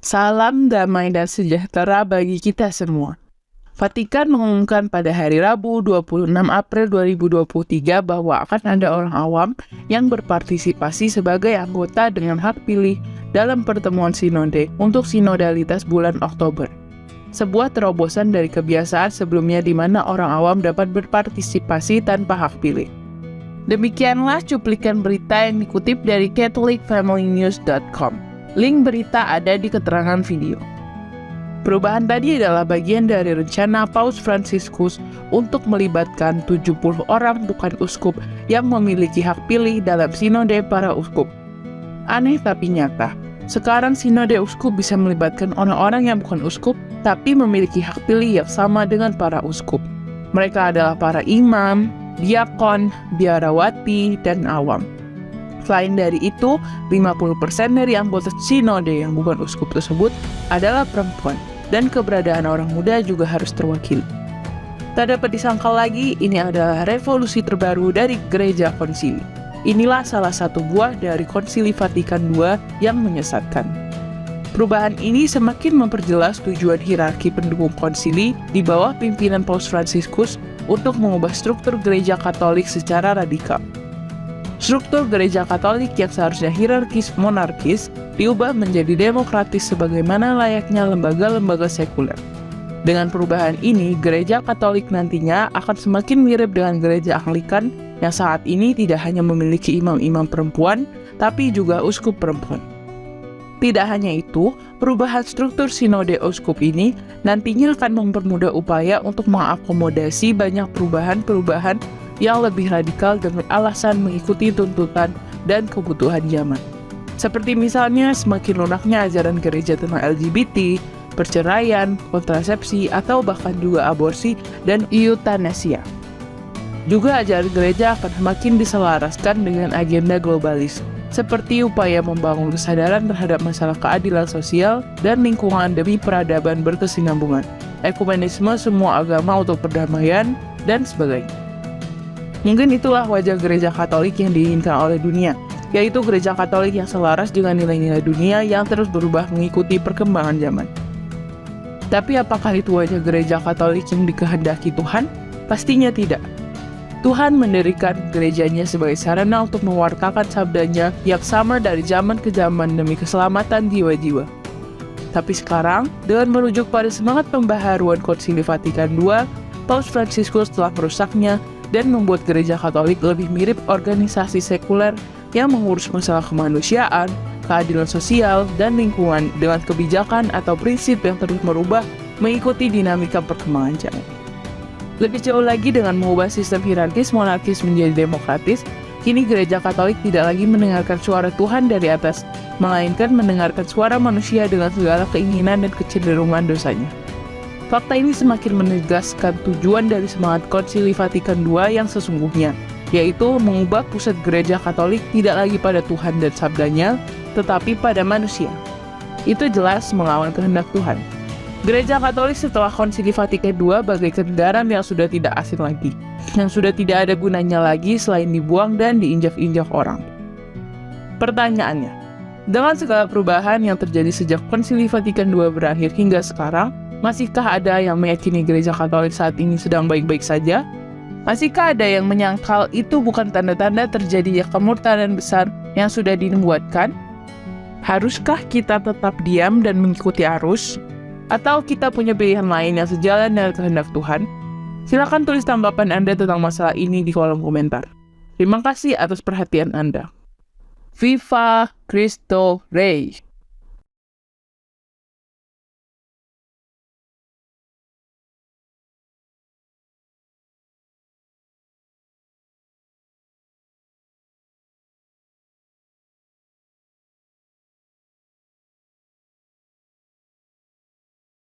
Salam damai dan sejahtera bagi kita semua. Vatikan mengumumkan pada hari Rabu 26 April 2023 bahwa akan ada orang awam yang berpartisipasi sebagai anggota dengan hak pilih dalam pertemuan sinode untuk sinodalitas bulan Oktober. Sebuah terobosan dari kebiasaan sebelumnya di mana orang awam dapat berpartisipasi tanpa hak pilih. Demikianlah cuplikan berita yang dikutip dari catholicfamilynews.com. Link berita ada di keterangan video. Perubahan tadi adalah bagian dari rencana Paus Fransiskus untuk melibatkan 70 orang bukan uskup yang memiliki hak pilih dalam sinode para uskup. Aneh tapi nyata, sekarang sinode uskup bisa melibatkan orang-orang yang bukan uskup tapi memiliki hak pilih yang sama dengan para uskup. Mereka adalah para imam, diakon, biarawati, dan awam. Selain dari itu, 50% dari anggota sinode yang bukan uskup tersebut adalah perempuan, dan keberadaan orang muda juga harus terwakili. Tak dapat disangkal lagi, ini adalah revolusi terbaru dari Gereja Konsili. Inilah salah satu buah dari Konsili Vatikan II yang menyesatkan. Perubahan ini semakin memperjelas tujuan hierarki pendukung konsili di bawah pimpinan Paus Fransiskus untuk mengubah struktur Gereja Katolik secara radikal. Struktur Gereja Katolik yang seharusnya hierarkis monarkis diubah menjadi demokratis sebagaimana layaknya lembaga-lembaga sekuler. Dengan perubahan ini, Gereja Katolik nantinya akan semakin mirip dengan Gereja Anglikan yang saat ini tidak hanya memiliki imam-imam perempuan, tapi juga uskup perempuan. Tidak hanya itu, perubahan struktur sinode uskup ini nantinya akan mempermudah upaya untuk mengakomodasi banyak perubahan-perubahan yang lebih radikal dengan alasan mengikuti tuntutan dan kebutuhan zaman. Seperti misalnya semakin lunaknya ajaran gereja tentang LGBT, perceraian, kontrasepsi, atau bahkan juga aborsi dan euthanasia. Juga ajaran gereja akan semakin diselaraskan dengan agenda globalis, seperti upaya membangun kesadaran terhadap masalah keadilan sosial dan lingkungan demi peradaban berkesinambungan, ekumenisme semua agama untuk perdamaian, dan sebagainya. Mungkin itulah wajah Gereja Katolik yang diinginkan oleh dunia, yaitu Gereja Katolik yang selaras dengan nilai-nilai dunia yang terus berubah mengikuti perkembangan zaman. Tapi apakah itu wajah Gereja Katolik yang dikehendaki Tuhan? Pastinya tidak. Tuhan mendirikan gerejanya sebagai sarana untuk mewartakan sabdanya yang sama dari zaman ke zaman demi keselamatan jiwa-jiwa. Tapi sekarang, dengan merujuk pada semangat pembaharuan Konsili Vatikan II, Paus Fransiskus telah merusaknya dan membuat Gereja Katolik lebih mirip organisasi sekuler yang mengurus masalah kemanusiaan, keadilan sosial, dan lingkungan dengan kebijakan atau prinsip yang terus merubah mengikuti dinamika perkembangan zaman. Lebih jauh lagi dengan mengubah sistem hierarkis monarkis menjadi demokratis, kini Gereja Katolik tidak lagi mendengarkan suara Tuhan dari atas, melainkan mendengarkan suara manusia dengan segala keinginan dan kecenderungan dosanya. Fakta ini semakin menegaskan tujuan dari semangat Konsili Vatikan II yang sesungguhnya, yaitu mengubah pusat Gereja Katolik tidak lagi pada Tuhan dan sabdanya, tetapi pada manusia. Itu jelas melawan kehendak Tuhan. Gereja Katolik setelah Konsili Vatikan II bagaikan garam yang sudah tidak asin lagi, yang sudah tidak ada gunanya lagi selain dibuang dan diinjak-injak orang. Pertanyaannya, dengan segala perubahan yang terjadi sejak Konsili Vatikan II berakhir hingga sekarang, masihkah ada yang meyakini Gereja Katolik saat ini sedang baik-baik saja? Masihkah ada yang menyangkal itu bukan tanda-tanda terjadinya kemurtadan besar yang sudah dinubuatkan? Haruskah kita tetap diam dan mengikuti arus? Atau kita punya pilihan lain yang sejalan dengan kehendak Tuhan? Silakan tulis tanggapan Anda tentang masalah ini di kolom komentar. Terima kasih atas perhatian Anda. Viva Cristo Rey!